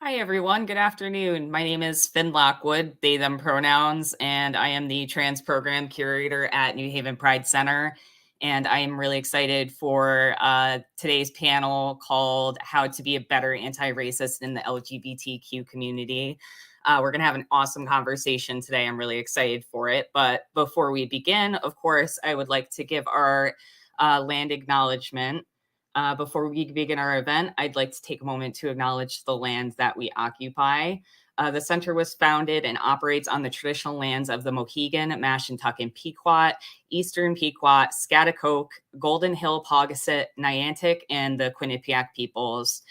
Hi, everyone. Good afternoon. My name is Finn Lockwood, they, them pronouns, and I am the trans program curator at New Haven Pride Center. And I am really excited for today's panel called How to Be a Better Anti-Racist in the LGBTQ Community. We're going to have an awesome conversation today. I'm really excited for it. But before we begin, of course, I would like to give our land acknowledgement. Before we begin our event, I'd like to take a moment to acknowledge the land that we occupy. The center was founded and operates on the traditional lands of the Mohegan, Mashantucket, Pequot, Eastern Pequot, Schaghticoke, Golden Hill, Paugussett, Niantic, and the Quinnipiac peoples.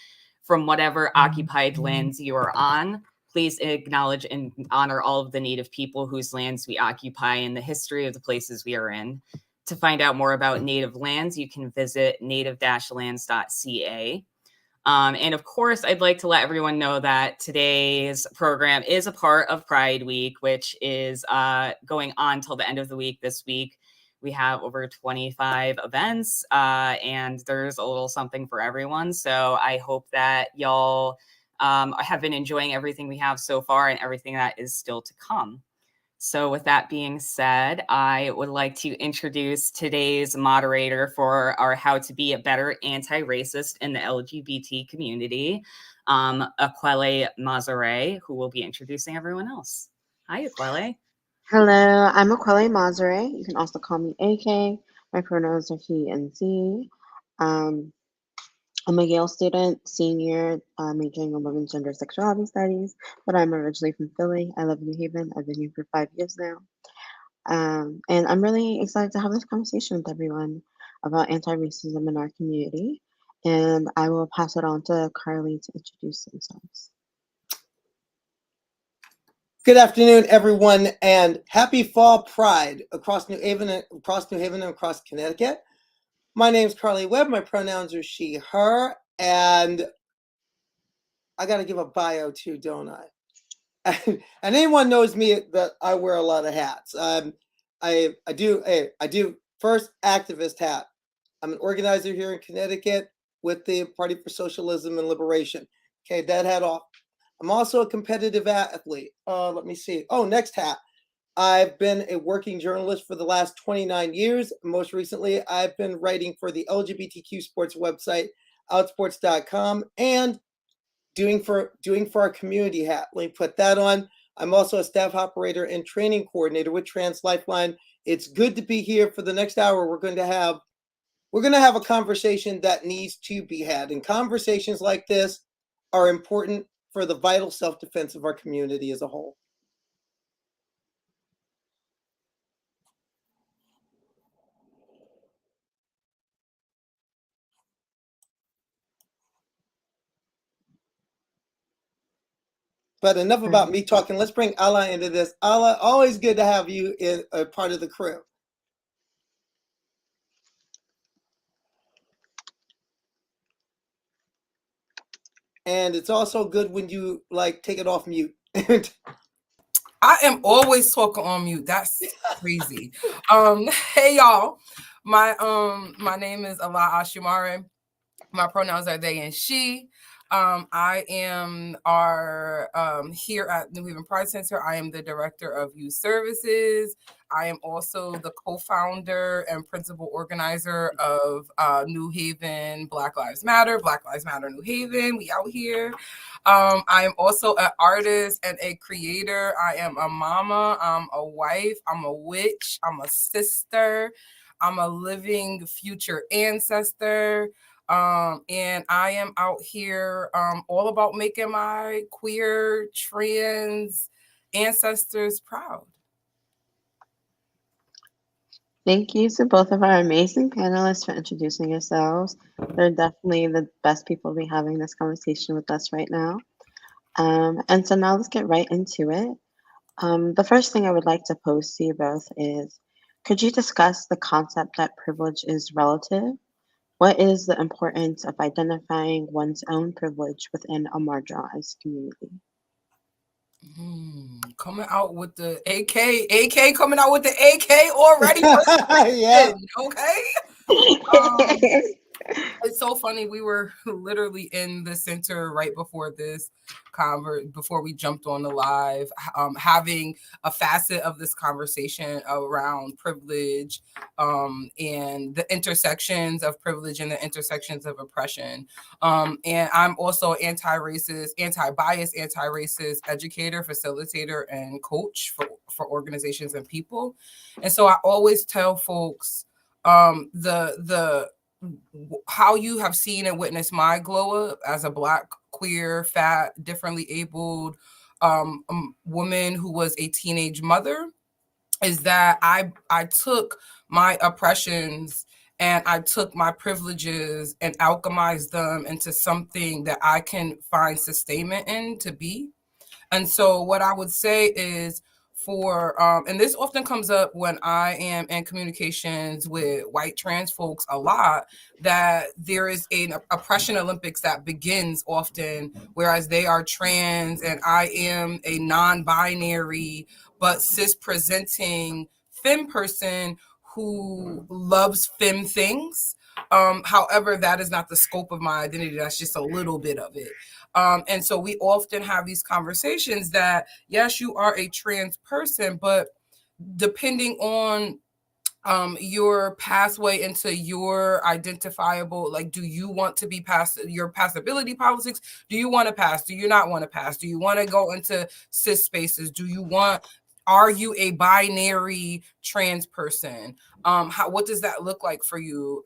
From whatever occupied lands you are on, please acknowledge and honor all of the Native people whose lands we occupy and the history of the places we are in. To find out more about Native lands, you can visit native-lands.ca. And of course, I'd like to let everyone know that today's program is a part of Pride Week, which is going on till the end of the week. This week, we have over 25 events, and there's a little something for everyone. So I hope that y'all have been enjoying everything we have so far and everything that is still to come. So with that being said, I would like to introduce today's moderator for our How to Be a Better Anti-Racist in the LGBT Community, Aquele Mazare, who will be introducing everyone else. Hi, Aquele. Hello, I'm Aquele Mazare. You can also call me AK. My pronouns are he and ze. I'm a Yale student, senior, majoring in women's gender sexuality studies, but I'm originally from Philly. I live in New Haven. I've been here for 5 years now. And I'm really excited to have this conversation with everyone about anti-racism in our community. And I will pass it on to Carly to introduce themselves. Good afternoon, everyone, and happy Fall Pride across New Haven and across Connecticut. My name is Carly Webb. My pronouns are she, her, and I got to give a bio too, don't I? And anyone knows me that I wear a lot of hats. I do first activist hat. I'm an organizer here in Connecticut with the Party for Socialism and Liberation. Okay, that hat off. I'm also a competitive athlete. Let me see. Oh, next hat. I've been a working journalist for the last 29 years. Most recently, I've been writing for the LGBTQ sports website, outsports.com, and doing for our community hat. Let me put that on. I'm also a staff operator and training coordinator with Trans Lifeline. It's good to be here for the next hour. We're going to have a conversation that needs to be had. And conversations like this are important for the vital self-defense of our community as a whole. But enough about me talking. Let's bring Ala into this. Ala, always good to have you in a part of the crew. And it's also good when you take it off mute. I am always talking on mute. That's crazy. Hey y'all. My name is Ala Ashumare. My pronouns are they and she. I am here at New Haven Pride Center. I am the director of youth services. I am also the co-founder and principal organizer of New Haven Black Lives Matter New Haven. We out here. I am also an artist and a creator. I am a mama. I'm a wife. I'm a witch. I'm a sister. I'm a living future ancestor. And I am out here all about making my queer, trans ancestors proud. Thank you to both of our amazing panelists for introducing yourselves. They're definitely the best people to be having this conversation with us right now. And so now let's get right into it. The first thing I would like to pose to you both is, could you discuss the concept that privilege is relative? What is the importance of identifying one's own privilege within a marginalized community? Coming out with the AK coming out with the AK already. Yeah. Okay. It's so funny. We were literally in the center right before this before we jumped on the live, having a facet of this conversation around privilege, and the intersections of privilege and the intersections of oppression. And I'm also anti-racist, anti-bias, anti-racist educator, facilitator, and coach for organizations and people. And so I always tell folks, how you have seen and witnessed my glow up as a Black, queer, fat, differently abled woman who was a teenage mother is that I took my oppressions and I took my privileges and alchemized them into something that I can find sustainment in to be. And so what I would say is and this often comes up when I am in communications with white trans folks a lot, that there is an oppression Olympics that begins often, whereas they are trans and I am a non-binary but cis-presenting femme person who loves femme things. However, that is not the scope of my identity. That's just a little bit of it. And so we often have these conversations that, yes, you are a trans person, but depending on your pathway into your identifiable, like, do you want to be past your passability politics? Do you want to pass? Do you not want to pass? Do you want to go into cis spaces? Are you a binary trans person? What does that look like for you?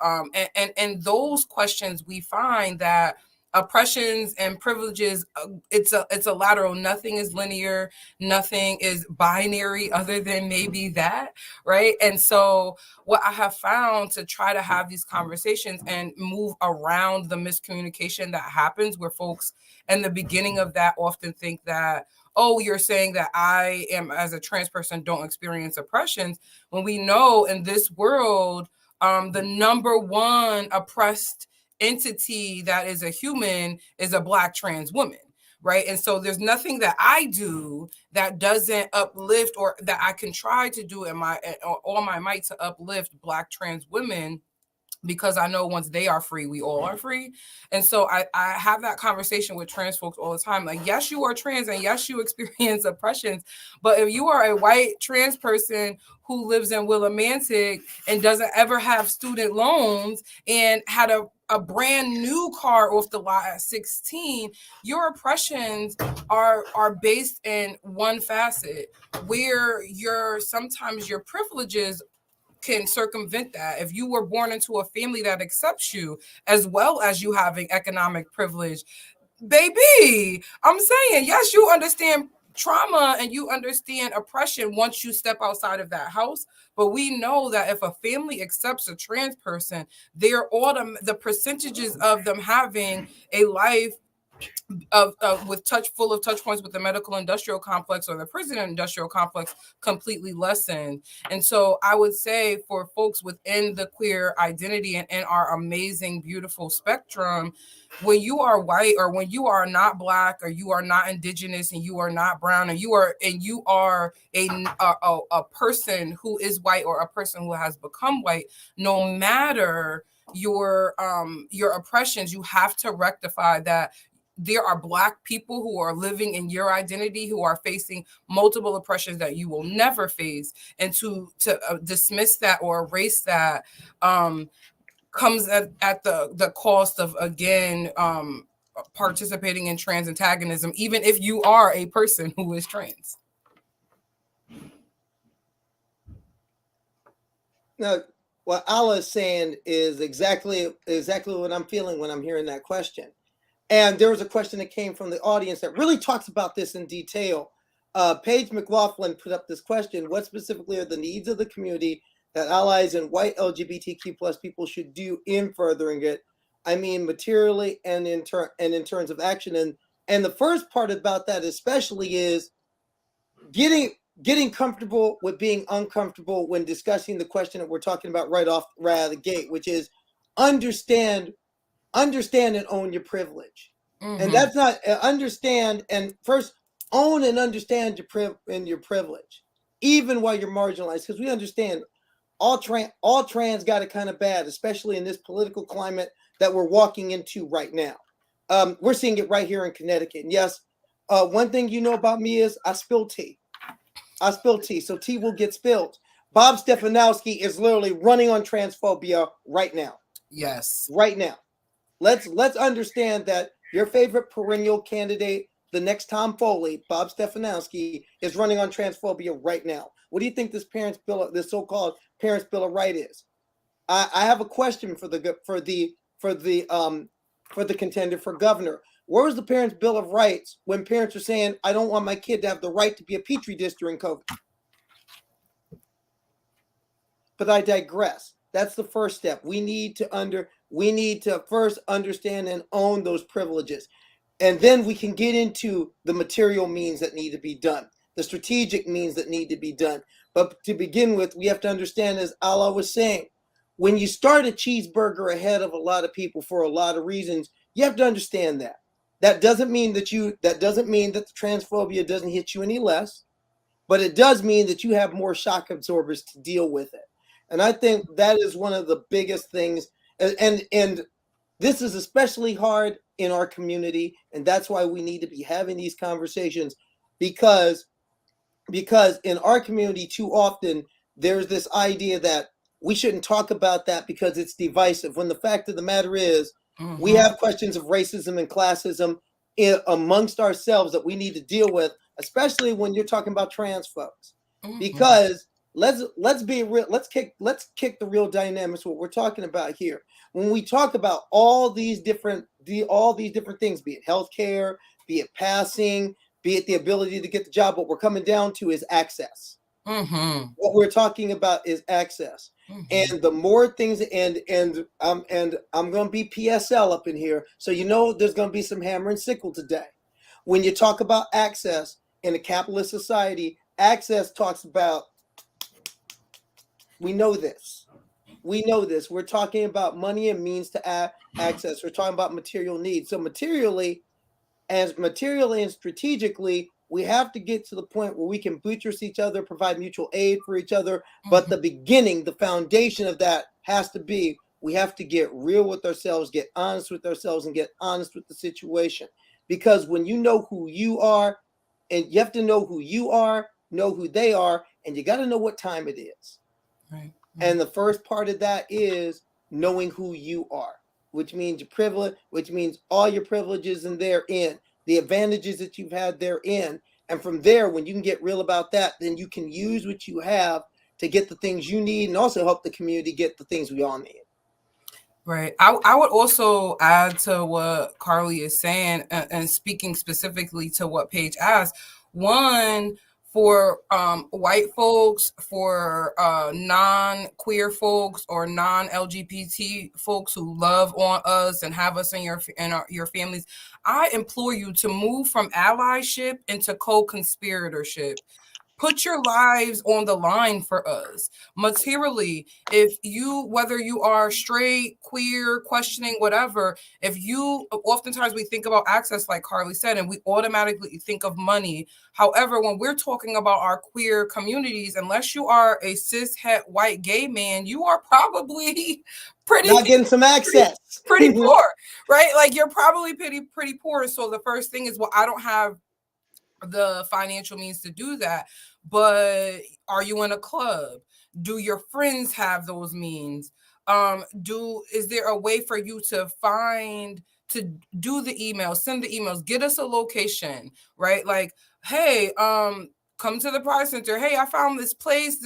And those questions, we find that oppressions and privileges, it's a lateral. Nothing is linear. Nothing is binary other than maybe that, right? And so what I have found to try to have these conversations and move around the miscommunication that happens, where folks in the beginning of that often think that, oh, you're saying that I am, as a trans person, don't experience oppressions, when we know in this world, the number one oppressed entity that is a human is a Black trans woman, right? And so there's nothing that I do that doesn't uplift, or that I can try to do in all my might to uplift Black trans women, because I know once they are free, we all are free. And so I have that conversation with trans folks all the time. Like, yes, you are trans and yes, you experience oppressions, but if you are a white trans person who lives in Willimantic and doesn't ever have student loans and had a brand new car off the lot at 16, your oppressions are based in one facet, where sometimes your privileges can circumvent that. If you were born into a family that accepts you, as well as you having economic privilege, baby, I'm saying, yes, you understand trauma and you understand oppression once you step outside of that house. But we know that if a family accepts a trans person, the percentages of them having a life full of touch points with the medical industrial complex or the prison industrial complex completely lessened. And so I would say, for folks within the queer identity and in our amazing, beautiful spectrum, when you are white, or when you are not Black, or you are not Indigenous, and you are not brown, and you are a person who is white, or a person who has become white, no matter your oppressions, you have to rectify that there are Black people who are living in your identity who are facing multiple oppressions that you will never face. And to dismiss that or erase that comes at the cost of, again, participating in trans antagonism, even if you are a person who is trans. Now, what Allah is saying is exactly what I'm feeling when I'm hearing that question. And there was a question that came from the audience that really talks about this in detail. Paige McLaughlin put up this question: what specifically are the needs of the community that allies and white LGBTQ plus people should do in furthering it? I mean, materially and in terms of action. And the first part about that especially is getting comfortable with being uncomfortable when discussing the question that we're talking about right out of the gate, which is understand and own your privilege. Mm-hmm. And that's not understand and first own and understand your privilege, even while you're marginalized, because we understand all trans got it kind of bad, especially in this political climate that we're walking into right now. We're seeing it right here in Connecticut. And yes, one thing you know about me is I spill tea. So tea will get spilled. Bob Stefanowski is literally running on transphobia right now. Yes. Right now. Let's understand that your favorite perennial candidate, the next Tom Foley, Bob Stefanowski, is running on transphobia right now. What do you think this so-called Parents' Bill of Rights is? I have a question for the contender for governor. Where was the Parents' Bill of Rights when parents are saying, I don't want my kid to have the right to be a petri dish during COVID? But I digress. That's the first step. We need to first understand and own those privileges. And then we can get into the material means that need to be done, the strategic means that need to be done. But to begin with, we have to understand, as Allah was saying, when you start a cheeseburger ahead of a lot of people for a lot of reasons, you have to understand that. That doesn't mean that the transphobia doesn't hit you any less, but it does mean that you have more shock absorbers to deal with it. And I think that is one of the biggest things. And this is especially hard in our community. And that's why we need to be having these conversations, because in our community too often, there's this idea that we shouldn't talk about that because it's divisive. When the fact of the matter is, we have questions of racism and classism amongst ourselves that we need to deal with, especially when you're talking about trans folks. Because let's be real. Let's kick the real dynamics. What we're talking about here, when we talk about all these different things, be it healthcare, be it passing, be it the ability to get the job, what we're coming down to is access. What we're talking about is access. And the more things, and I'm going to be PSL up in here, so there's going to be some hammer and sickle today. When you talk about access in a capitalist society, access talks about, we know this. We're talking about money and means to access. We're talking about material needs. So materially and strategically, we have to get to the point where we can buttress each other, provide mutual aid for each other. But the foundation of that has to be, we have to get real with ourselves, get honest with ourselves, and get honest with the situation. Because when you know who you are, and you have to know who you are, know who they are, and you got to know what time it is. Right. And the first part of that is knowing who you are, which means your privilege, which means all your privileges and therein, the advantages that you've had therein. And from there, when you can get real about that, then you can use what you have to get the things you need and also help the community get the things we all need. Right. I would also add to what Carly is saying, and speaking specifically to what Paige asked. One, for white folks, for non-queer folks or non-LGBT folks who love on us and have us in your families, I implore you to move from allyship into co-conspiratorship. Put your lives on the line for us. Materially, whether you are straight, queer, questioning, whatever, oftentimes we think about access, like Carly said, and we automatically think of money. However, when we're talking about our queer communities, unless you are a cis-het white gay man, you are probably not getting some access. Pretty poor, right? Like, you're probably pretty poor. So the first thing is, well, I don't have the financial means to do that. But are you in a club? Do your friends have those means? Is there a way for you to do the emails, send the emails, get us a location, right? Like, hey, come to the Pride Center. Hey, I found this place.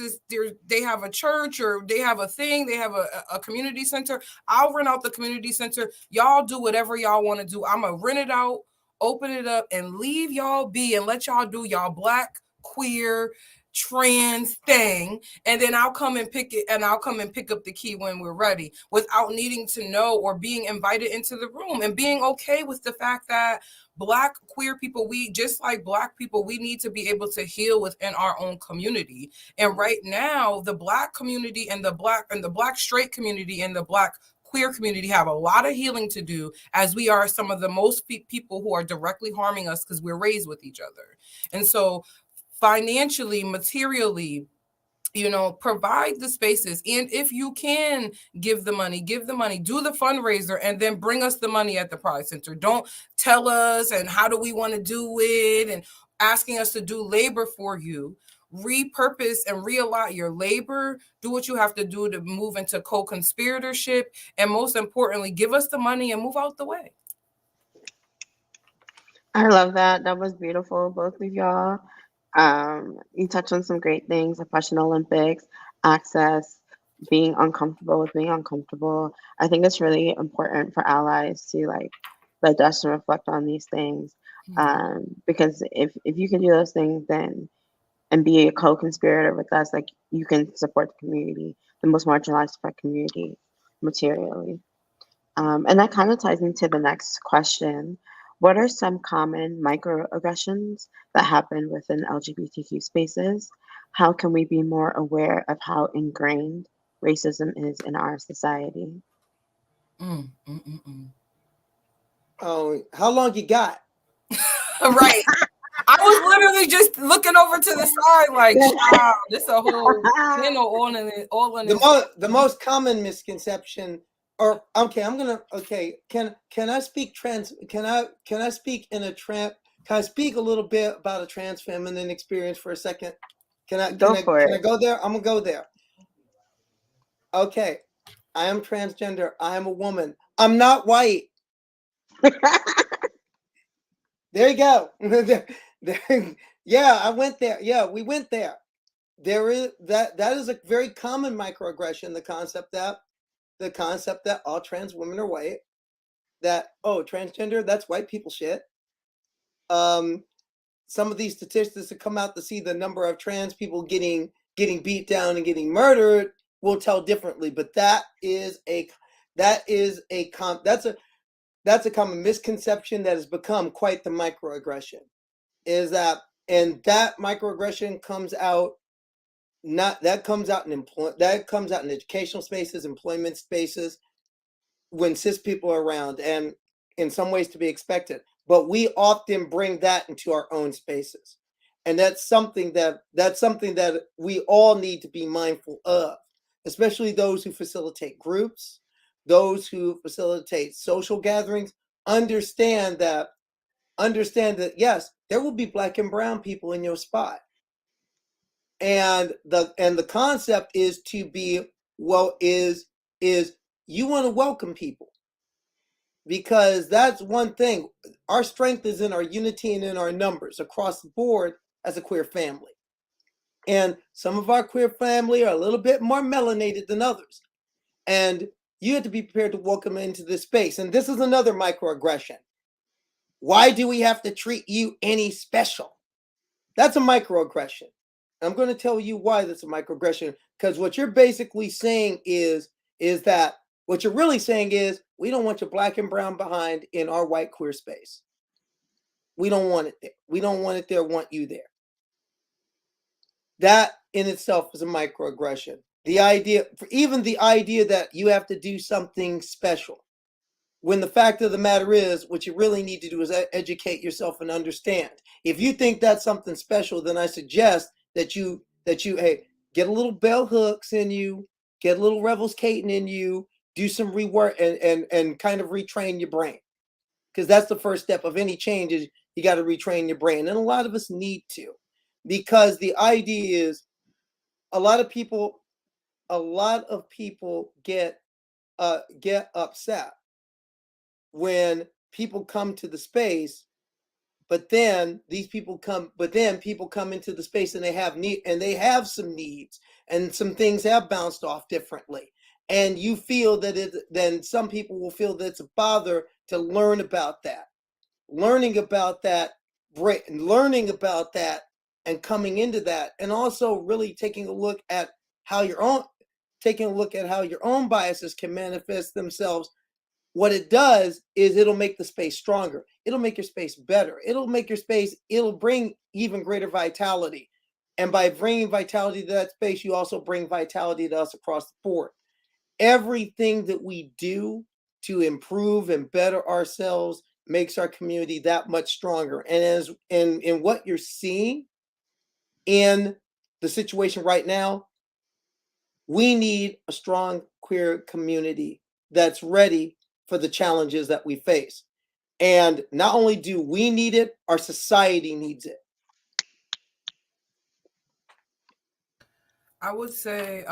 They have a church, or they have a thing. They have a community center. I'll rent out the community center. Y'all do whatever y'all want to do. I'm going to rent it out, open it up, and leave y'all be and let y'all do y'all Black, queer, trans thing. And then I'll come and pick up the key when we're ready, without needing to know or being invited into the room, and being okay with the fact that Black queer people, just like Black people, we need to be able to heal within our own community. And right now, the Black community and the Black straight community and the Black queer community have a lot of healing to do, as we are some of the most people who are directly harming us because we're raised with each other. And so financially, materially, provide the spaces. And if you can give the money, do the fundraiser, and then bring us the money at the Pride Center. Don't tell us and how do we want to do it and asking us to do labor for you. Repurpose and realign your labor, do what you have to do to move into co-conspiratorship, and most importantly, give us the money and move out the way. I love that. That was beautiful, both of y'all. You touched on some great things: the Fashion Olympics, access, being uncomfortable with being uncomfortable. I think it's really important for allies to like digest and reflect on these things, because if you can do those things, then and be a co-conspirator with us, like you can support the community, the most marginalized community, materially. And that kind of ties into the next question. What are some common microaggressions that happen within LGBTQ spaces? How can we be more aware of how ingrained racism is in our society? Oh, how long you got? Right. I was literally just looking over to the side, like, wow, this a whole panel all in it. The most common misconception, or okay, can I speak trans? Can I speak in a trans? Can I speak a little bit about a trans feminine experience for a second? Can I go there? I'm gonna go there. Okay, I am transgender. I am a woman. I'm not white. There you go. Yeah, I went there. Yeah, we went there. There is that is a very common microaggression, the concept that all trans women are white, that transgender, that's white people shit. Some of these statistics that come out to see the number of trans people getting beat down and getting murdered will tell differently, but that's a common misconception that has become quite the microaggression. And that microaggression comes out in educational spaces, employment spaces, when cis people are around, and in some ways to be expected. But we often bring that into our own spaces, and that's something that we all need to be mindful of, especially those who facilitate groups, those who facilitate social gatherings. Understand that yes, there will be Black and brown people in your spot. And the concept is to be, you want to welcome people, because that's one thing. Our strength is in our unity and in our numbers across the board as a queer family. And some of our queer family are a little bit more melanated than others. And you have to be prepared to welcome into this space. And this is another microaggression. Why do we have to treat you any special? That's a microaggression. I'm going to tell you why that's a microaggression, because what you're basically saying is that what you're really saying is, we don't want your Black and brown behind in our white queer space. We don't want it there. We don't want it there, want you there. That in itself is a microaggression. The idea that you have to do something special, when the fact of the matter is, what you really need to do is educate yourself and understand. If you think that's something special, then I suggest that you get a little bell hooks in you, get a little Rebels Caton in you, do some rework and kind of retrain your brain. Because that's the first step of any change, is you got to retrain your brain. And a lot of us need to, because the idea is a lot of people get upset when people come to the space, but then people come into the space and they have some needs, and some things have bounced off differently. And you feel that then some people will feel that it's a bother to learn about that, and coming into that, and also really taking a look at how your own biases can manifest themselves. What it does is it'll make the space stronger. It'll make your space better. It'll bring even greater vitality. And by bringing vitality to that space, you also bring vitality to us across the board. Everything that we do to improve and better ourselves makes our community that much stronger. And in what you're seeing in the situation right now, We need a strong queer community that's ready for the challenges that we face. And not only do we need it, our society needs it. I would say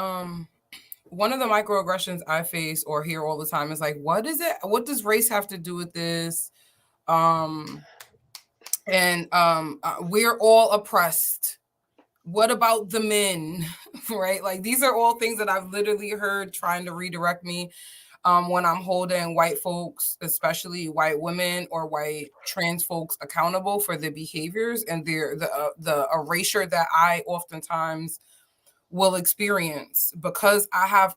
one of the microaggressions I face or hear all the time is like, what is it? What does race have to do with this? We're all oppressed. What about the men? Right? Like, these are all things that I've literally heard trying to redirect me when I'm holding white folks, especially white women or white trans folks, accountable for their behaviors and the erasure that I oftentimes will experience, because I've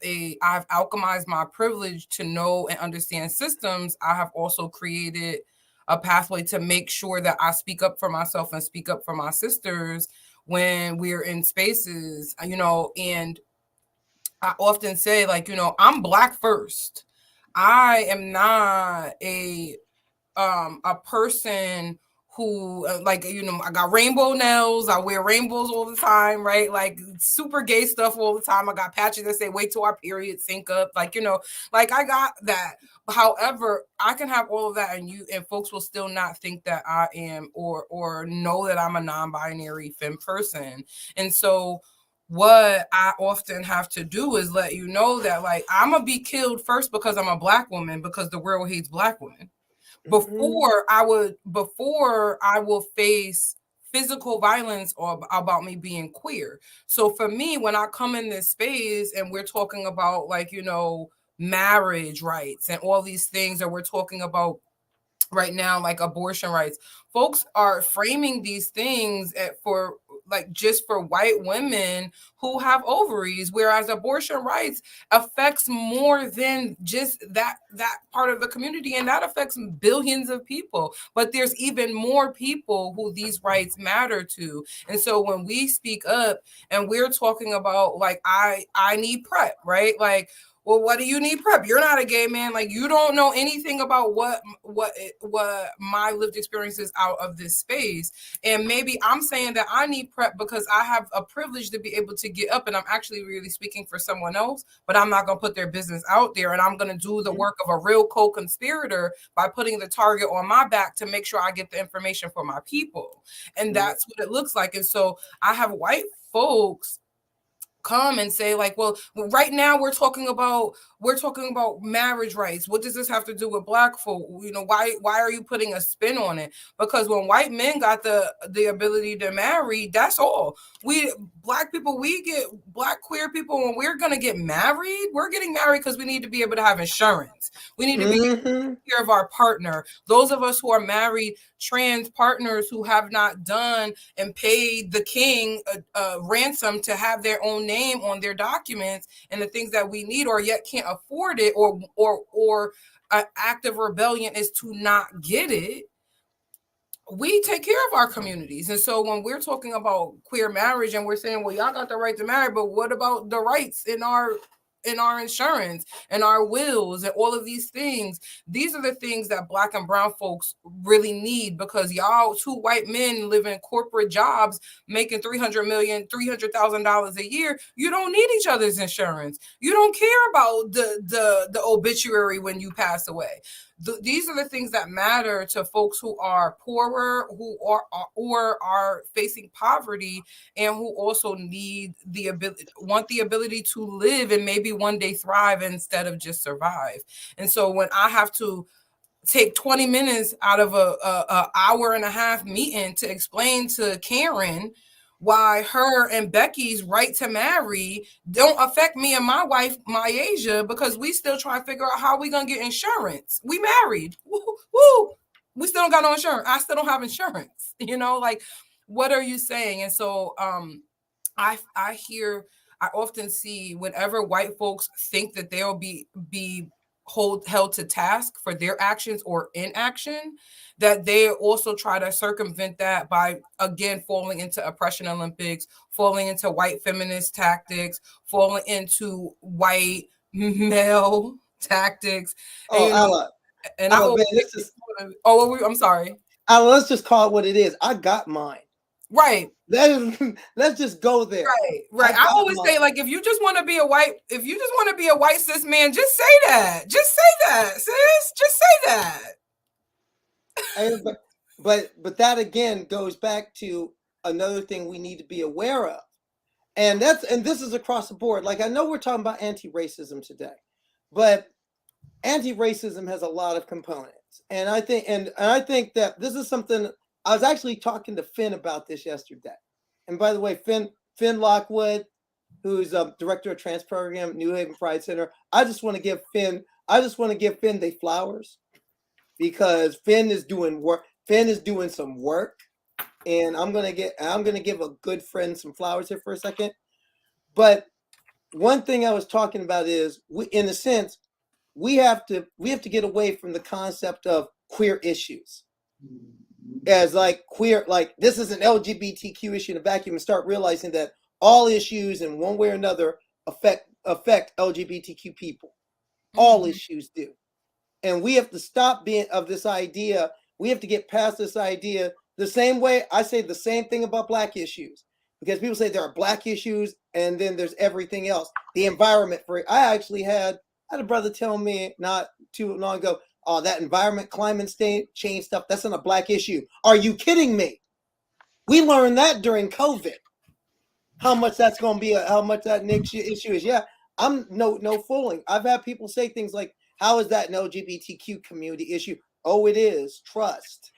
alchemized my privilege to know and understand systems. I have also created a pathway to make sure that I speak up for myself and speak up for my sisters when we're in spaces, and I often say, like, I'm Black first. I am not a person who I got rainbow nails. I wear rainbows all the time, right? Like, super gay stuff all the time. I got patches that say wait till our period sync up. Like, like, I got that. However, I can have all of that and folks will still not think that I am or know that I'm a non-binary femme person. And so what I often have to do is let you know that, like, I'm gonna be killed first because I'm a Black woman, because the world hates Black women, before I will face physical violence or about me being queer. So for me, when I come in this space and we're talking about, like, marriage rights and all these things, or we're talking about right now, like, abortion rights, folks are framing these things for just for white women who have ovaries, whereas abortion rights affects more than just that part of the community, and that affects billions of people. But there's even more people who these rights matter to. And so when we speak up and we're talking about, like, I need PrEP, right? Like, well, what do you need PrEP? You're not a gay man. Like, you don't know anything about what my lived experience is out of this space. And maybe I'm saying that I need PrEP because I have a privilege to be able to get up, and I'm actually really speaking for someone else, but I'm not going to put their business out there. And I'm going to do the work of a real co-conspirator by putting the target on my back to make sure I get the information for my people. And that's what it looks like. And so I have white folks come and say, like, well, right now we're talking about marriage rights. What does this have to do with Black folk? Why are you putting a spin on it? Because when white men got the ability to marry, that's all. We Black people, we get Black queer people, when we're gonna get married, we're getting married because we need to be able to have insurance. We need to be able to take care of our partner. Those of us who are married trans partners who have not done and paid the king a ransom to have their own name on their documents and the things that we need, or yet can't afford it, or an act of rebellion is to not get it. We take care of our communities. And so when we're talking about queer marriage and we're saying, well, y'all got the right to marry, but what about the rights in our insurance and our wills and all of these things? These are the things that Black and brown folks really need, because y'all, two white men live in corporate jobs making $300,000 a year. You don't need each other's insurance. You don't care about the obituary when you pass away. These are the things that matter to folks who are poorer, who are facing poverty, and who also want the ability to live and maybe one day thrive instead of just survive. And so when I have to take 20 minutes out of a hour and a half meeting to explain to Karen why her and Becky's right to marry don't affect me and my wife, Myasia, because we still trying to figure out how we gonna get insurance. We married. Woo. We still don't got no insurance. I still don't have insurance. Like, what are you saying? And so I often see, whenever white folks think that they'll be held to task for their actions or inaction, that they also try to circumvent that by, again, falling into oppression Olympics, falling into white feminist tactics, falling into white male tactics. Alla, I'm sorry. Alla, let's just call it what it is. I got mine. Right. Let's just go there. Right. I always say, like, if you just want to be a white cis man, just say that. Just say that, sis. Just say that. But that again goes back to another thing we need to be aware of. And this is across the board. Like, I know we're talking about anti-racism today, but anti-racism has a lot of components. And I think that this is something I was actually talking to Finn about this yesterday. And by the way, Finn Lockwood, who's director of trans program at New Haven Pride Center, I just want to give Finn the flowers, because Finn is doing work. Finn is doing some work, and I'm gonna give a good friend some flowers here for a second. But one thing I was talking about is, in a sense, we have to get away from the concept of queer issues as like queer, like this is an LGBTQ issue in a vacuum, and start realizing that all issues in one way or another affect LGBTQ people. All issues do. And we have to stop being of this idea. We have to get past this idea. The same way I say the same thing about Black issues, because people say there are Black issues and then there's everything else. The environment I actually had a brother tell me not too long ago, oh, that environment, climate change stuff, that's not a Black issue. Are you kidding me? We learned that during COVID. How much that's going to be, how much that issue is. Yeah, I'm no fooling. I've had people say things like, how is that an LGBTQ community issue? Oh, it is. Trust.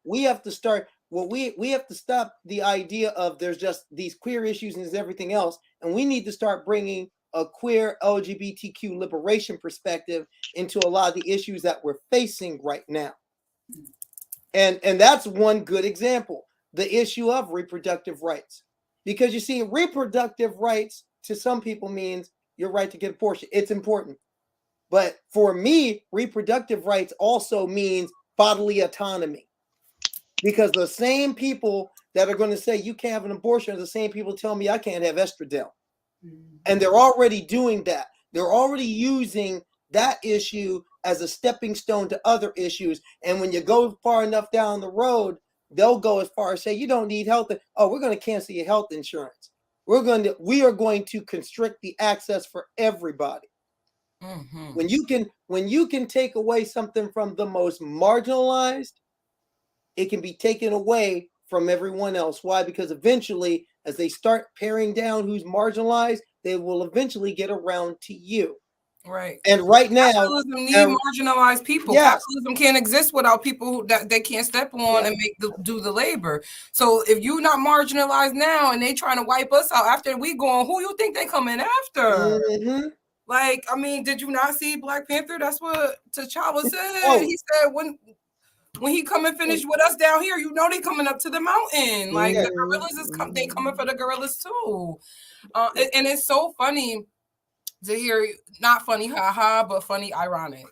We have to start. Well, we have to stop the idea of there's just these queer issues and there's everything else, and we need to start bringing a queer LGBTQ liberation perspective into a lot of the issues that we're facing right now. And that's one good example, the issue of reproductive rights. Because you see, reproductive rights to some people means your right to get an abortion. It's important. But for me, reproductive rights also means bodily autonomy. Because the same people that are going to say you can't have an abortion are the same people tell me I can't have estradiol. And they're already doing that. They're already using that issue as a stepping stone to other issues. And when you go far enough down the road, they'll go as far as say, you don't need health. Oh, we're going to cancel your health insurance. We are going to constrict the access for everybody. Mm-hmm. When you can take away something from the most marginalized, it can be taken away from everyone else. Why? Because eventually, as they start paring down who's marginalized, they will eventually get around to you. Right. And right now, capitalism need marginalized people. Yes. Capitalism can't exist without people that they can't step on and do the labor. So if you're not marginalized now and they trying to wipe us out after we going, who you think they coming after? Mm-hmm. Like, I mean, did you not see Black Panther? That's what T'Challa said. Oh. He said when he come and finish with us down here, you know they coming up to the mountain. Like the gorillas they coming for the gorillas too. And it's so funny to hear, not funny, haha, but funny, ironic,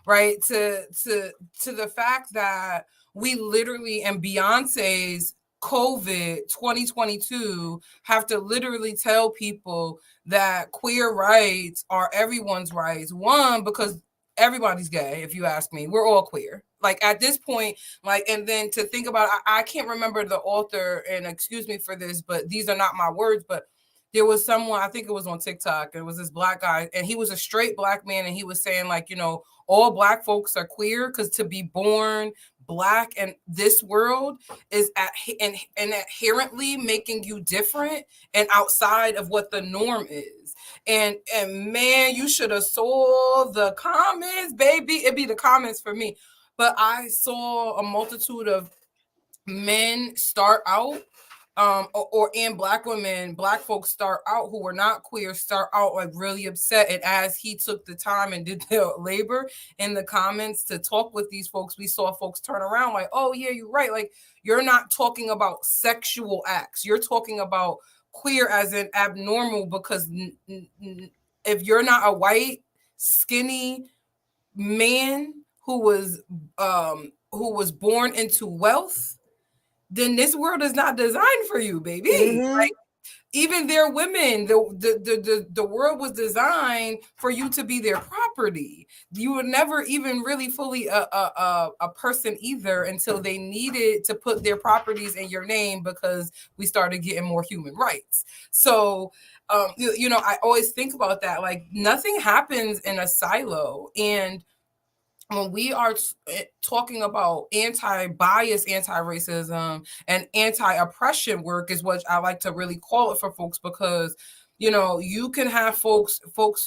right? To the fact that we literally, and Beyonce's COVID 2022 have to literally tell people that queer rights are everyone's rights. One, because everybody's gay, if you ask me. We're all queer. Like at this point, like, and then to think about, I can't remember the author, and excuse me for this, but these are not my words, but there was someone, I think it was on TikTok, it was this Black guy, and he was a straight Black man, and he was saying, like, you know, all Black folks are queer because to be born Black in this world is inherently making you different and outside of what the norm is. And man, you should have saw the comments, baby. It'd be the comments for me. But I saw a multitude of men start out, and Black women, Black folks start out who were not queer, start out like really upset. And as he took the time and did the labor in the comments to talk with these folks, we saw folks turn around like, oh yeah, you're right. Like, you're not talking about sexual acts. You're talking about queer as in abnormal, because if you're not a white, skinny man who was born into wealth, then this world is not designed for you, baby. Mm-hmm. Like, even their women. The world was designed for you to be their property. You were never even really fully a person either until they needed to put their properties in your name because we started getting more human rights. So you know, I always think about that. Like, nothing happens in a silo. And when we are talking about anti-bias, anti-racism, and anti-oppression work is what I like to really call it for folks, because you know, you can have folks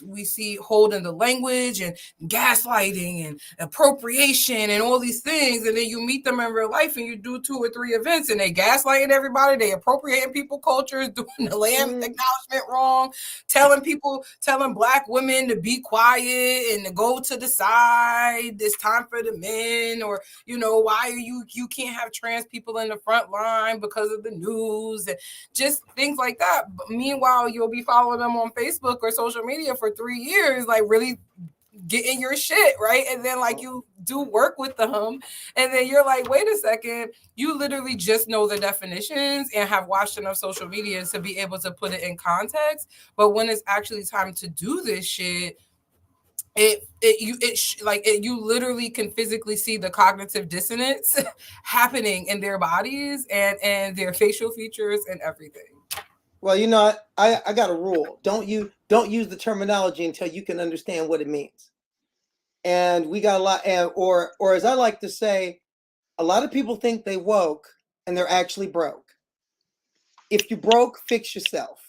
we see holding the language and gaslighting and appropriation and all these things, and then you meet them in real life and you do 2 or 3 events and they gaslighting everybody, they appropriating people cultures, doing the land acknowledgement wrong, telling Black women to be quiet and to go to the side, it's time for the men, or you know, why are you can't have trans people in the front line because of the news, and just things like that. But meanwhile, you'll be following them on Facebook or social media for 3 years, like really getting your shit right, and then like you do work with them, and then you're like, wait a second, you literally just know the definitions and have watched enough social media to be able to put it in context, but when it's actually time to do this shit, you literally can physically see the cognitive dissonance happening in their bodies and their facial features and everything. Well, you know, I got a rule. Don't use the terminology until you can understand what it means. And we got a lot, or as I like to say, a lot of people think they woke and they're actually broke. If you broke, fix yourself.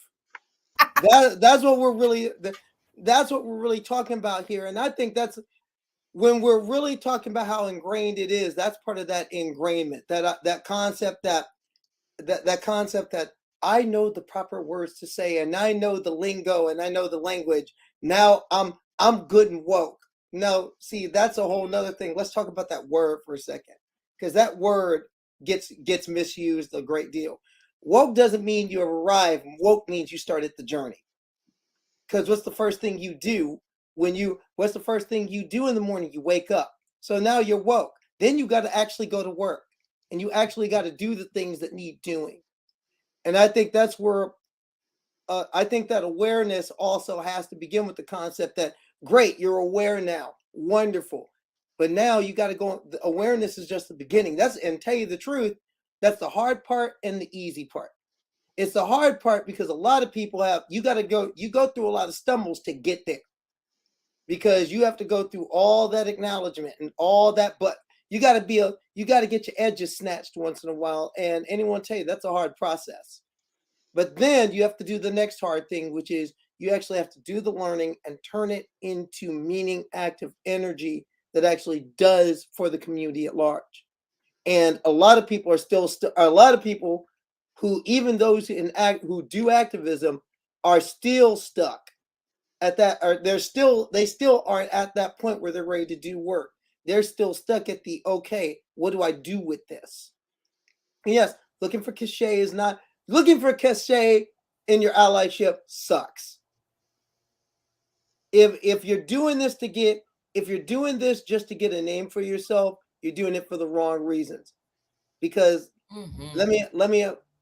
That's what we're really talking about here. And I think that's when we're really talking about how ingrained it is. That's part of that ingrainment, that concept that concept that I know the proper words to say, and I know the lingo, and I know the language. Now I'm good and woke. No, see, that's a whole nother thing. Let's talk about that word for a second, because that word gets misused a great deal. Woke doesn't mean you have arrived. Woke means you started the journey. Because what's the first thing you do what's the first thing you do in the morning? You wake up. So now you're woke. Then you got to actually go to work, and you actually got to do the things that need doing. And I think that's where I think that awareness also has to begin with the concept that, great, you're aware now, wonderful, but now you got to go. The awareness is just the beginning. And tell you the truth, that's the hard part and the easy part. It's the hard part because a lot of people you go through a lot of stumbles to get there, because you have to go through all that acknowledgement and all that, but you got to get your edges snatched once in a while. And anyone tell you that's a hard process. But then you have to do the next hard thing, which is you actually have to do the learning and turn it into meaning, active energy that actually does for the community at large. And a lot of people a lot of people who, even those who do activism, are still stuck at that, or they still aren't at that point where they're ready to do work. They're still stuck at the, okay, what do I do with this? And yes, looking for cachet in your allyship sucks. If you're doing this just to get a name for yourself, you're doing it for the wrong reasons. Because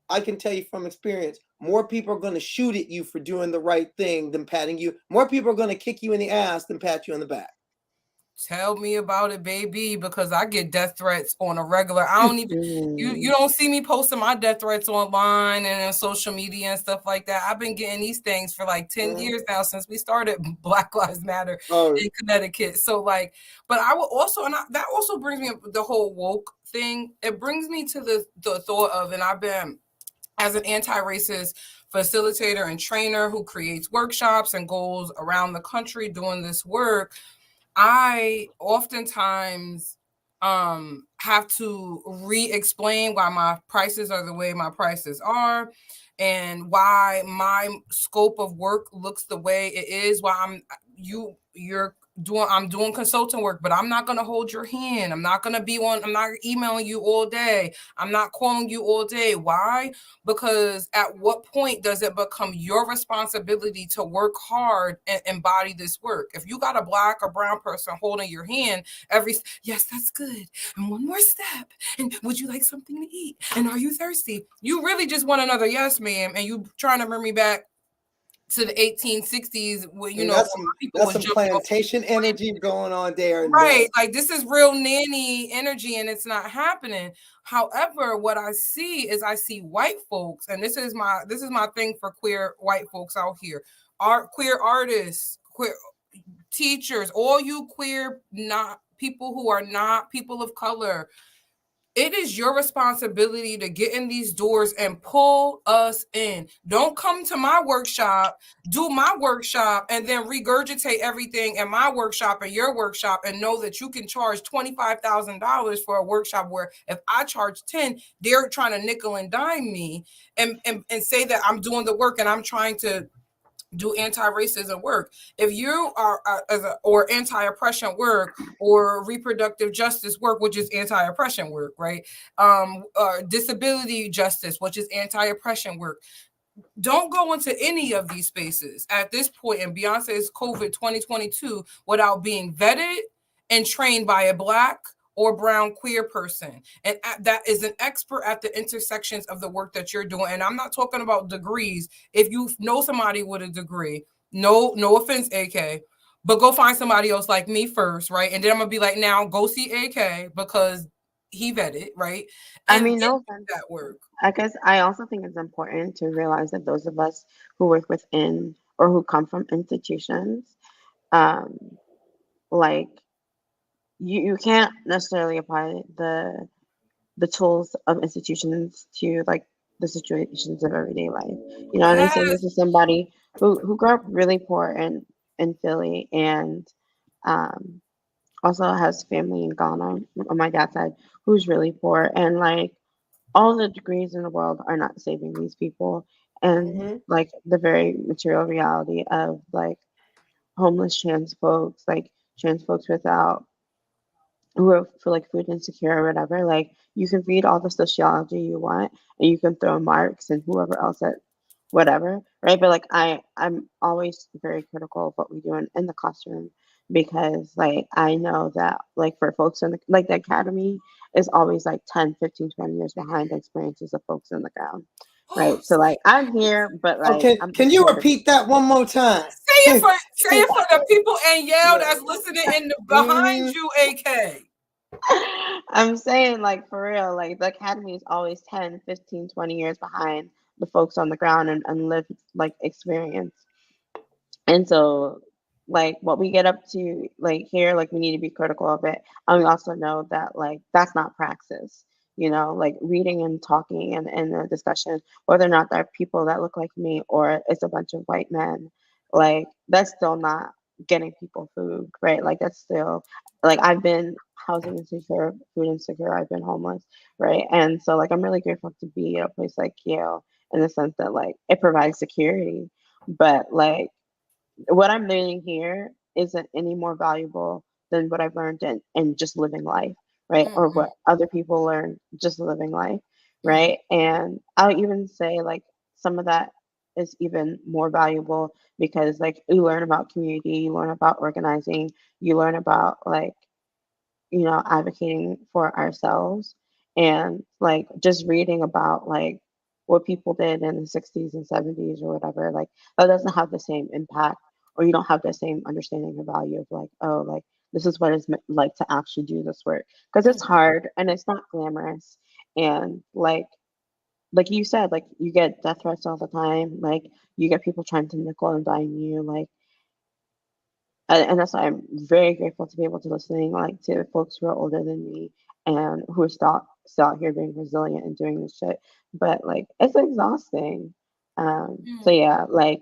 I can tell you from experience, more people are going to shoot at you for doing the right thing than patting you. More people are going to kick you in the ass than pat you on the back. Tell me about it, baby, because I get death threats on a regular. I don't even you don't see me posting my death threats online and on social media and stuff like that. I've been getting these things for like 10 years now, since we started Black Lives Matter in Connecticut. So like, but I will also, and that also brings me up the whole woke thing. It brings me to the thought of, and I've been, as an anti-racist facilitator and trainer who creates workshops and goes around the country doing this work, I oftentimes have to re-explain why my prices are the way my prices are, and why my scope of work looks the way it is, why you're doing consulting work, but I'm not going to hold your hand. I'm not emailing you all day. I'm not calling you all day. Why? Because at what point does it become your responsibility to work hard and embody this work? If you got a Black or brown person holding your hand yes, that's good. And one more step. And would you like something to eat? And are you thirsty? You really just want another yes, ma'am. And you trying to bring me back to the 1860s where, people that's was some plantation energy going on there. Right. Like, this is real nanny energy and it's not happening. However, what I see is white folks, and this is my thing for queer white folks out here. Queer artists, queer teachers, all you queer not people who are not people of color. It is your responsibility to get in these doors and pull us in. Don't come to my workshop, do my workshop, and then regurgitate everything in my workshop and your workshop and know that you can charge $25,000 for a workshop where if I charge 10, they're trying to nickel and dime me and say that I'm doing the work and I'm trying to do anti-racism work. If you are or anti-oppression work or reproductive justice work, which is anti-oppression work, right? Disability justice, which is anti-oppression work. Don't go into any of these spaces at this point in Beyonce's COVID 2022 without being vetted and trained by a Black or brown queer person. And that is an expert at the intersections of the work that you're doing. And I'm not talking about degrees. If you know somebody with a degree, no offense, AK, but go find somebody else like me first, right? And then I'm gonna be like, now go see AK because he vetted, right? And I mean, no offense. That work. I guess I also think it's important to realize that those of us who work within or who come from institutions, like you can't necessarily apply the tools of institutions to like the situations of everyday life. You know, and I'm saying this is somebody who grew up really poor in Philly and also has family in Ghana on my dad's side who's really poor, and like all the degrees in the world are not saving these people, and like the very material reality of like homeless trans folks, like trans folks without who are for like food insecure or whatever. Like you can read all the sociology you want and you can throw Marx and whoever else at whatever, right? But like I'm always very critical of what we do in the classroom, because like I know that like for folks in the like the academy is always like 10, 15, 20 years behind the experiences of folks on the ground. Right. So like I'm here, but like Okay, can you repeat that one more time? Say it for the people in Yale that's listening in the behind you, AK. I'm saying like for real, like the academy is always 10, 15, 20 years behind the folks on the ground and live like experience. And so like what we get up to like here, like we need to be critical of it. And we also know that like that's not praxis, you know, like reading and talking and the discussion, whether or not there are people that look like me or it's a bunch of white men, like that's still not getting people food, right? Like that's still like I've been housing insecure, food insecure, I've been homeless, right? And so like I'm really grateful to be at a place like Yale in the sense that like it provides security, but like what I'm learning here isn't any more valuable than what I've learned in just living life, right? Or what other people learn just living life, right? And I'll even say like some of that is even more valuable because like you learn about community, you learn about organizing, you learn about like, you know, advocating for ourselves, and like just reading about like what people did in the 60s and 70s or whatever, like that doesn't have the same impact, or you don't have the same understanding of value of like, oh, like this is what it's like to actually do this work, because it's hard and it's not glamorous, and like you said, like you get death threats all the time, like you get people trying to nickel and dime you, like and that's why I'm very grateful to be able to listening like to folks who are older than me and who are still out here being resilient and doing this shit. But like it's exhausting. So yeah, like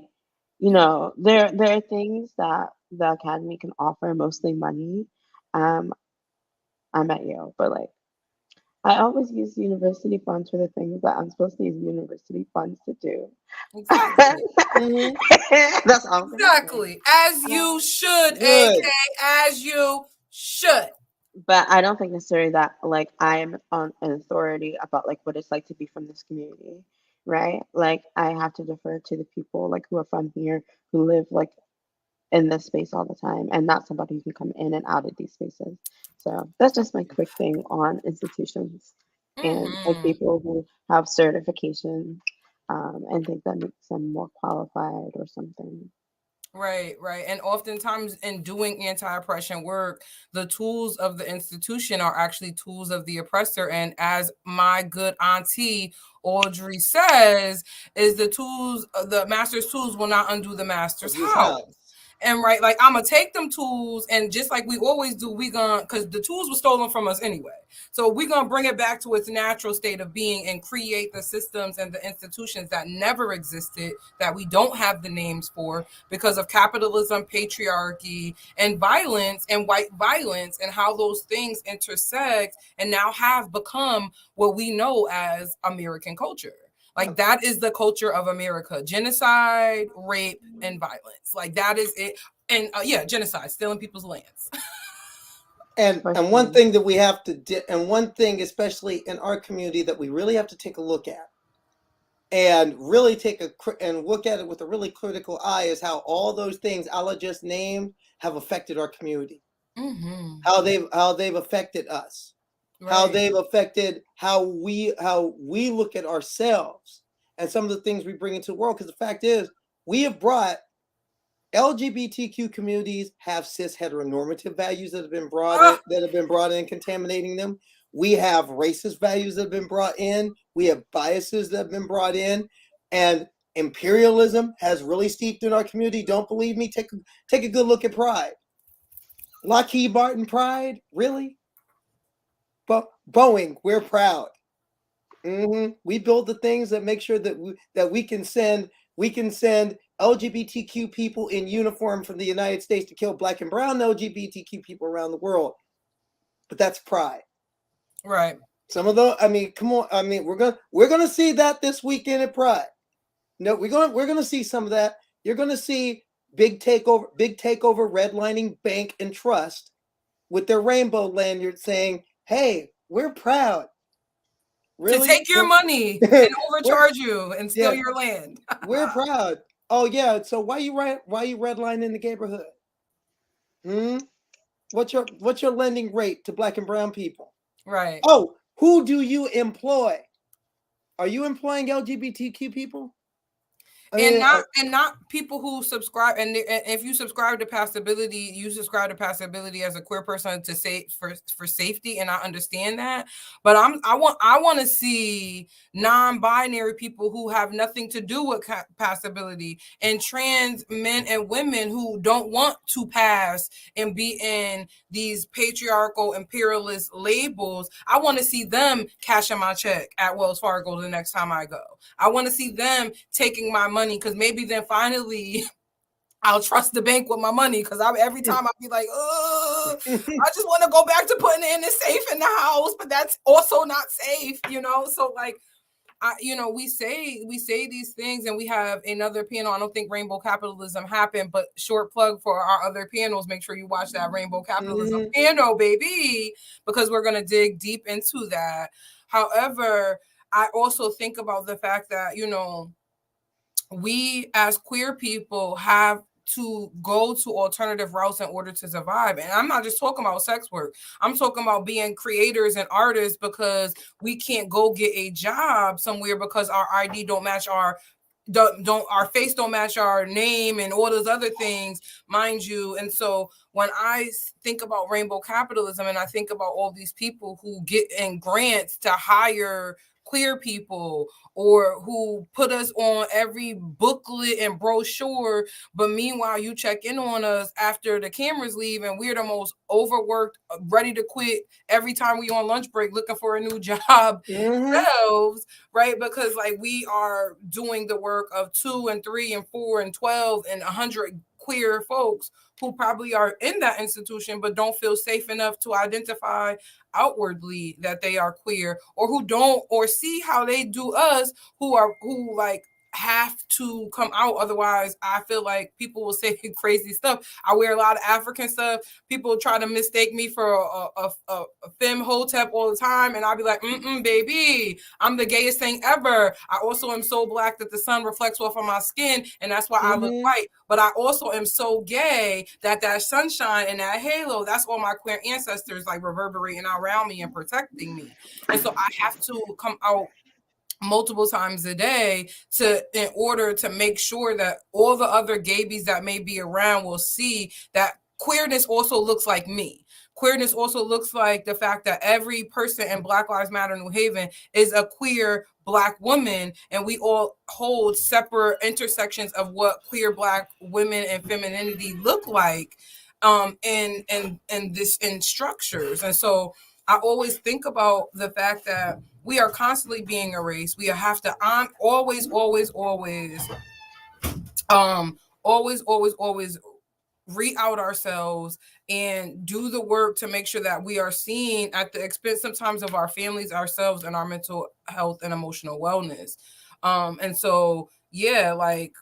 you know, there are things that the academy can offer, mostly money. I'm at Yale, but like I always use university funds for the things that I'm supposed to use university funds to do. Exactly. That's all I'm gonna say. Exactly. As you should, Good. AK, as you should. But I don't think necessarily that like I'm on an authority about like what it's like to be from this community, right? Like I have to defer to the people like who are from here, who live like in this space all the time, and not somebody who can come in and out of these spaces. So that's just my quick thing on institutions and like Mhm. people who have certification and think that makes them more qualified or something. Right, right. And oftentimes in doing anti-oppression work, the tools of the institution are actually tools of the oppressor. And as my good auntie Audrey says, is the master's tools will not undo the master's This house. house. And right, like I'm gonna take them tools, and just like we always do, we gonna, because the tools were stolen from us anyway. So we're gonna bring it back to its natural state of being and create the systems and the institutions that never existed, that we don't have the names for because of capitalism, patriarchy, and violence and white violence, and how those things intersect and now have become what we know as American culture. Like that is the culture of America: genocide, rape, and violence. Like that is it. And yeah, genocide, stealing people's lands. And For one sure. thing that we have to and one thing especially in our community that we really have to take a look at and really and look at it with a really critical eye is how all those things Allah just named have affected our community. Mm-hmm. How they've affected us. How Right. they've affected how we look at ourselves and some of the things we bring into the world. Because the fact is, we have brought LGBTQ communities have cis heteronormative values that have been brought in, contaminating them. We have racist values that have been brought in. We have biases that have been brought in, and imperialism has really steeped in our community. Don't believe me? Take a good look at Pride. Lockheed Martin Pride, really? But Boeing, we're proud. We build the things that make sure that we can send LGBTQ people in uniform from the United States to kill Black and brown LGBTQ people around the world. But that's pride. Right. Some of those, I mean, come on. I mean, we're gonna see that this weekend at Pride. No, we're gonna see some of that. You're gonna see big takeover, redlining bank and trust with their rainbow lanyard saying, "Hey, we're proud." Really? To take your money and overcharge you and steal your land. We're proud. Oh yeah. So why you redlining the neighborhood? What's your lending rate to Black and brown people? Right. Oh, who do you employ? Are you employing LGBTQ people? And not people who subscribe. And if you subscribe to passability, you subscribe to passability as a queer person to say for safety, and I understand that. But I want to see non-binary people who have nothing to do with passability, and trans men and women who don't want to pass and be in these patriarchal imperialist labels. I want to see them cashing my check at Wells Fargo the next time I go. I want to see them taking my money, because maybe then finally I'll trust the bank with my money, because every time I'll be like, I just want to go back to putting it in the safe in the house, but that's also not safe, So like, we say these things, and we have another panel. I don't think Rainbow Capitalism happened, but short plug for our other panels. Make sure you watch that Rainbow Capitalism panel, baby, because we're going to dig deep into that. However, I also think about the fact that, we as queer people have to go to alternative routes in order to survive. And I'm not just talking about sex work. I'm talking about being creators and artists, because we can't go get a job somewhere because our ID don't match our face don't match our name and all those other things, mind you. And so when I think about rainbow capitalism, and I think about all these people who get in grants to hire queer people, or who put us on every booklet and brochure, but meanwhile you check in on us after the cameras leave, and we're the most overworked, ready to quit every time we on lunch break looking for a new job ourselves, right? Because like we are doing the work of 2 and 3 and 4 and 12 and 100 queer folks who probably are in that institution but don't feel safe enough to identify outwardly that they are queer, or who don't, or see how they do us, who like have to come out. Otherwise, I feel like people will say crazy stuff. I wear a lot of African stuff. People try to mistake me for a femme hotep all the time, and I'll be like, baby, I'm the gayest thing ever. I also am so black that the sun reflects off of my skin, and that's why I look white. But I also am so gay that sunshine and that halo, that's all my queer ancestors like reverberating around me and protecting me. And so I have to come out multiple times a day in order to make sure that all the other gabies that may be around will see that queerness also looks like me. Queerness also looks like the fact that every person in Black Lives Matter New Haven is a queer Black woman, and we all hold separate intersections of what queer Black women and femininity look like in structures. And so I always think about the fact that we are constantly being erased. We have to always re-out ourselves and do the work to make sure that we are seen at the expense sometimes of our families, ourselves, and our mental health and emotional wellness. And so, yeah, like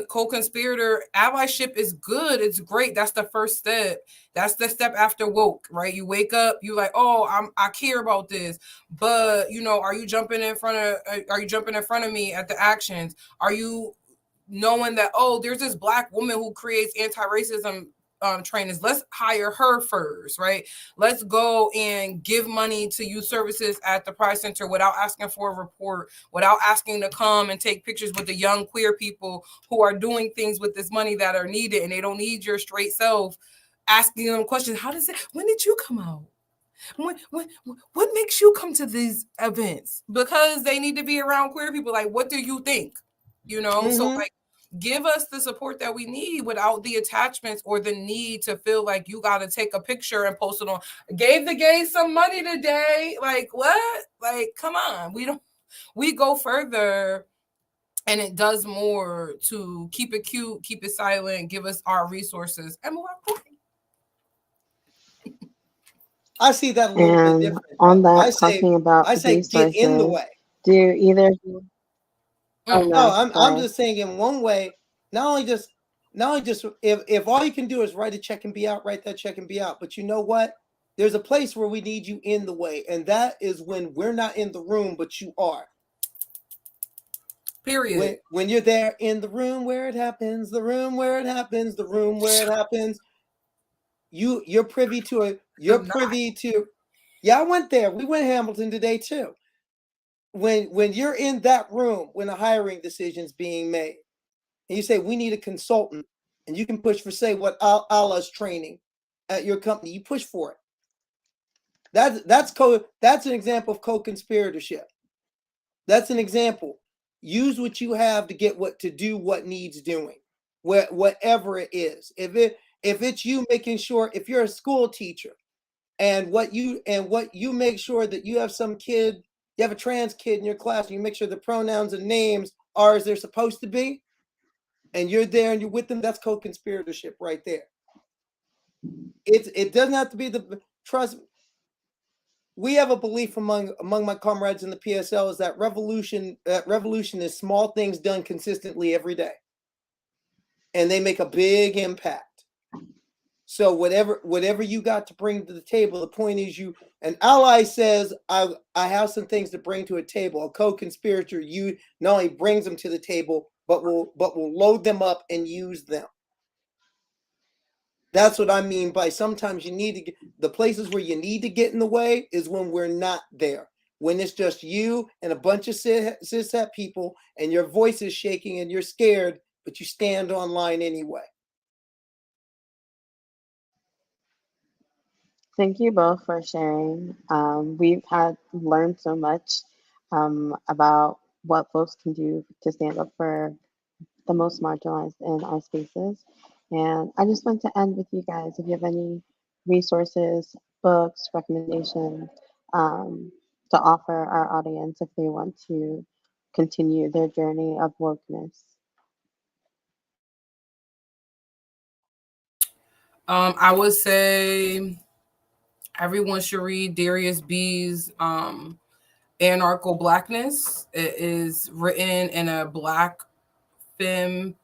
co-conspirator allyship is good. It's great. That's the first step. That's the step after woke, right? You wake up, you like, oh, I care about this. But are you jumping in front of me at the actions? Are you knowing that, oh, there's this Black woman who creates anti-racism trainings? Let's hire her first, right? Let's go and give money to youth services at the Pride Center without asking for a report, without asking to come and take pictures with the young queer people who are doing things with this money that are needed, and they don't need your straight self asking them questions. When did you come out? What makes you come to these events? Because they need to be around queer people. Like, what do you think? So like, give us the support that we need without the attachments or the need to feel like you got to take a picture and post it on. Gave the gays some money today. Like, what? Like, come on. We go further, and it does more to keep it cute, keep it silent, give us our resources, and move on. I see that a little bit different. On that, I say get in the way. Do either? I'm just saying in one way. Not only just if all you can do is write a check and be out, write that check and be out. But you know what? There's a place where we need you in the way, and that is when we're not in the room, but you are. Period. When you're there in the room where it happens, the room where it happens, the room where it happens. You're privy to it. You're privy to. Yeah, I went there. We went to Hamilton today too. When you're in that room, when a hiring decision's being made, and you say we need a consultant, and you can push for, say, what Allah's training at your company, you push for it. That's an example of co-conspiratorship. That's an example. Use what you have to do what needs doing, whatever it is. If it's you making sure, if you're a school teacher, and what you make sure that you have you have a trans kid in your class, and you make sure the pronouns and names are as they're supposed to be, and you're there and you're with them, that's co-conspiratorship right there. It doesn't have to be trust. We have a belief among my comrades in the PSL is that revolution is small things done consistently every day, and they make a big impact. So whatever you got to bring to the table, the point is an ally says, I have some things to bring to a table. A co-conspirator, you not only brings them to the table, but will load them up and use them. That's what I mean by sometimes you need to get, the places where you need to get in the way is when we're not there. When it's just you and a bunch of cishet people, and your voice is shaking and you're scared, but you stand online anyway. Thank you both for sharing. We've learned so much about what folks can do to stand up for the most marginalized in our spaces. And I just want to end with you guys. If you have any resources, books, recommendations to offer our audience if they want to continue their journey of wokeness. I would say everyone should read Darius B's Anarcho Blackness. It is written in a Black femme,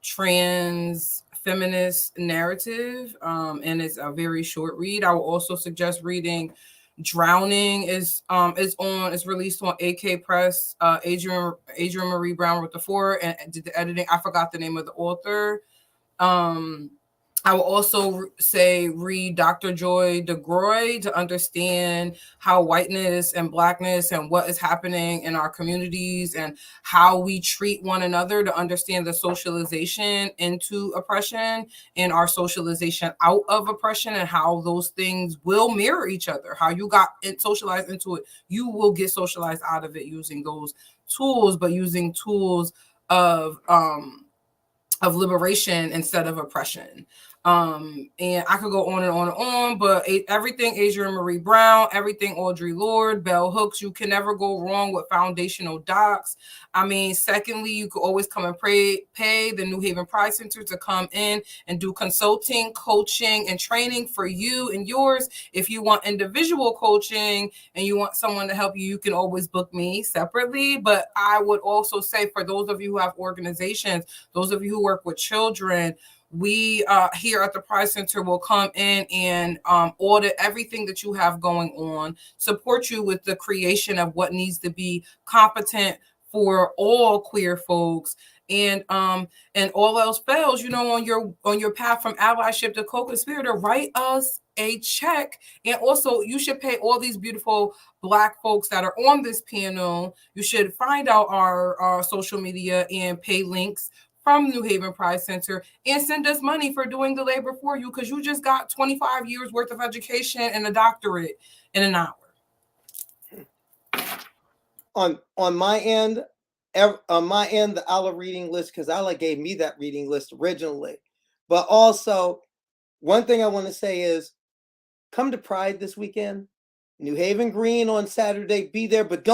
trans, feminist narrative, and it's a very short read. I will also suggest reading Drowning is released on AK Press. Adrian Marie Brown wrote the foreword and did the editing. I forgot the name of the author. I will also say read Dr. Joy DeGroy to understand how whiteness and Blackness and what is happening in our communities and how we treat one another, to understand the socialization into oppression and our socialization out of oppression, and how those things will mirror each other. How you got socialized into it, you will get socialized out of it using those tools, but using tools of liberation instead of oppression. And I could go on and on and on, but everything Adrian Marie Brown, everything Audre Lorde, Bell Hooks, you can never go wrong with foundational docs. I mean, secondly, you could always come and pay the New Haven Pride Center to come in and do consulting, coaching, and training for you and yours. If you want individual coaching and you want someone to help you, you can always book me separately. But I would also say, for those of you who have organizations, those of you who work with children, we here at the Pride Center will come in and audit everything that you have going on, support you with the creation of what needs to be competent for all queer folks. And all else fails, on your path from allyship to co-conspirator, write us a check. And also, you should pay all these beautiful Black folks that are on this panel. You should find out our social media and pay links from New Haven Pride Center and send us money for doing the labor for you, because you just got 25 years worth of education and a doctorate in an hour. On my end, the Allah reading list, because Allah gave me that reading list originally. But also, one thing I want to say is, come to Pride this weekend. New Haven Green on Saturday. Be there, but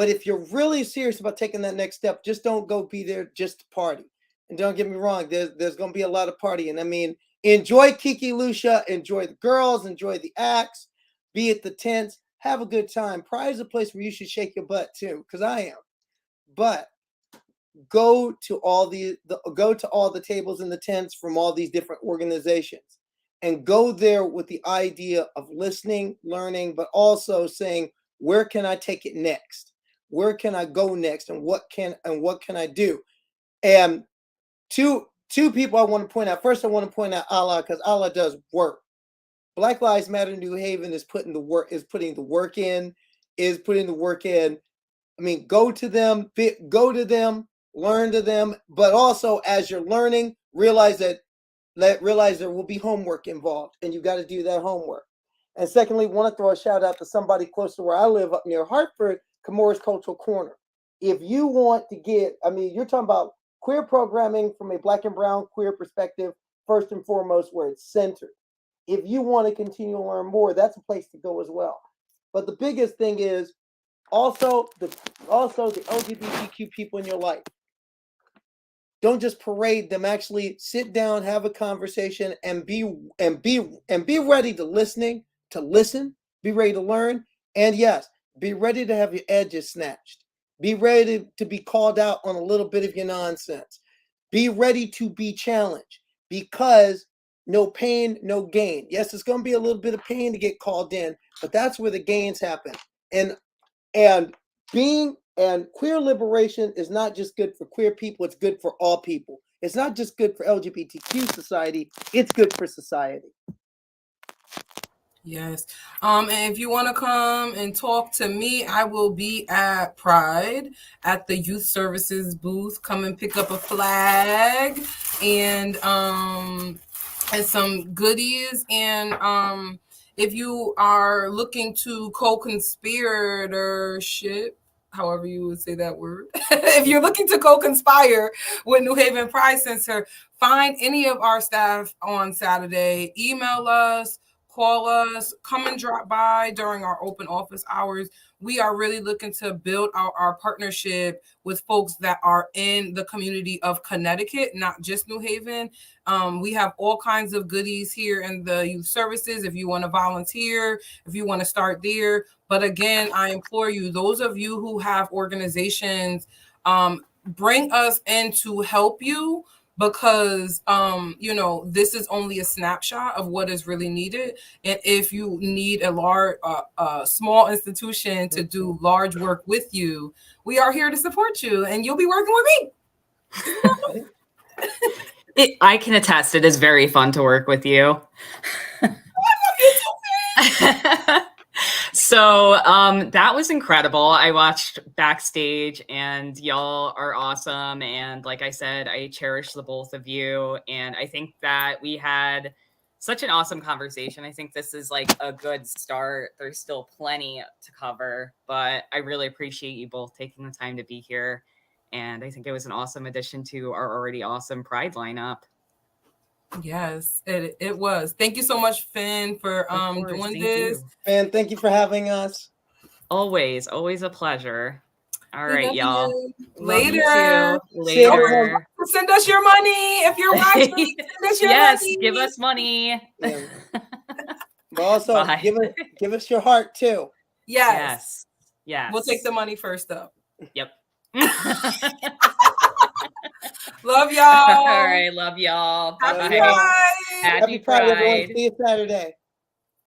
if you're really serious about taking that next step, just don't go be there just to party. And don't get me wrong, there's going to be a lot of partying. I mean, enjoy Kiki Lucia, enjoy the girls, enjoy the acts, be at the tents, have a good time. Pride is a place where you should shake your butt too, because I am. But go to all the tables and the tents from all these different organizations, and go there with the idea of listening, learning, but also saying, where can I take it next? Where can I go next? And what can I do? And two people I want to point out. First, I want to point out Allah, because Allah does work. Black Lives Matter New Haven is putting the work in. I mean, go to them, learn to them, but also as you're learning, realize there will be homework involved, and you got to do that homework. And secondly, want to throw a shout out to somebody close to where I live, up near Hartford, Camorra's Cultural Corner. If you want to you're talking about queer programming from a Black and brown queer perspective, first and foremost, where it's centered. If you want to continue to learn more, that's a place to go as well. But the biggest thing is also the LGBTQ people in your life. Don't just parade them. Actually sit down, have a conversation, and be ready to listen, be ready to learn, and yes, be ready to have your edges snatched. Be ready to be called out on a little bit of your nonsense. Be ready to be challenged, because no pain, no gain. Yes, it's going to be a little bit of pain to get called in, but that's where the gains happen. And queer liberation is not just good for queer people, it's good for all people. It's not just good for LGBTQ society, it's good for society. Yes. And if you want to come and talk to me, I will be at Pride at the Youth Services booth. Come and pick up a flag and some goodies. And if you are looking to co-conspiratorship, however you would say that word, if you're looking to co-conspire with New Haven Pride Center, find any of our staff on Saturday, email us, call us, come and drop by during our open office hours. we are really looking to build our partnership with folks that are in the community of Connecticut, not just New Haven. We have all kinds of goodies here in the youth services if you want to volunteer, if you want to start there. But again, I implore you, those of you who have organizations, bring us in to help you, because this is only a snapshot of what is really needed. And if you need a small institution to do large work with you, we are here to support you, and you'll be working with me. I can attest, it is very fun to work with you. So that was incredible. I watched backstage, and y'all are awesome. And like I said, I cherish the both of you. And I think that we had such an awesome conversation. I think this is like a good start. There's still plenty to cover, but I really appreciate you both taking the time to be here. And I think it was an awesome addition to our already awesome Pride lineup. Yes, it was. Thank you so much, Finn, for doing this. Finn, thank you for having us. Always a pleasure. All right, y'all. Later. Later. Send us your money if you're watching. Send us your money. Give us money. Yeah. But also give us your heart too. Yes. Yes. We'll take the money first, though. Yep. Love y'all. All right, love y'all. Happy Bye. Pride. Happy Pride, everyone. Pride. See you Saturday.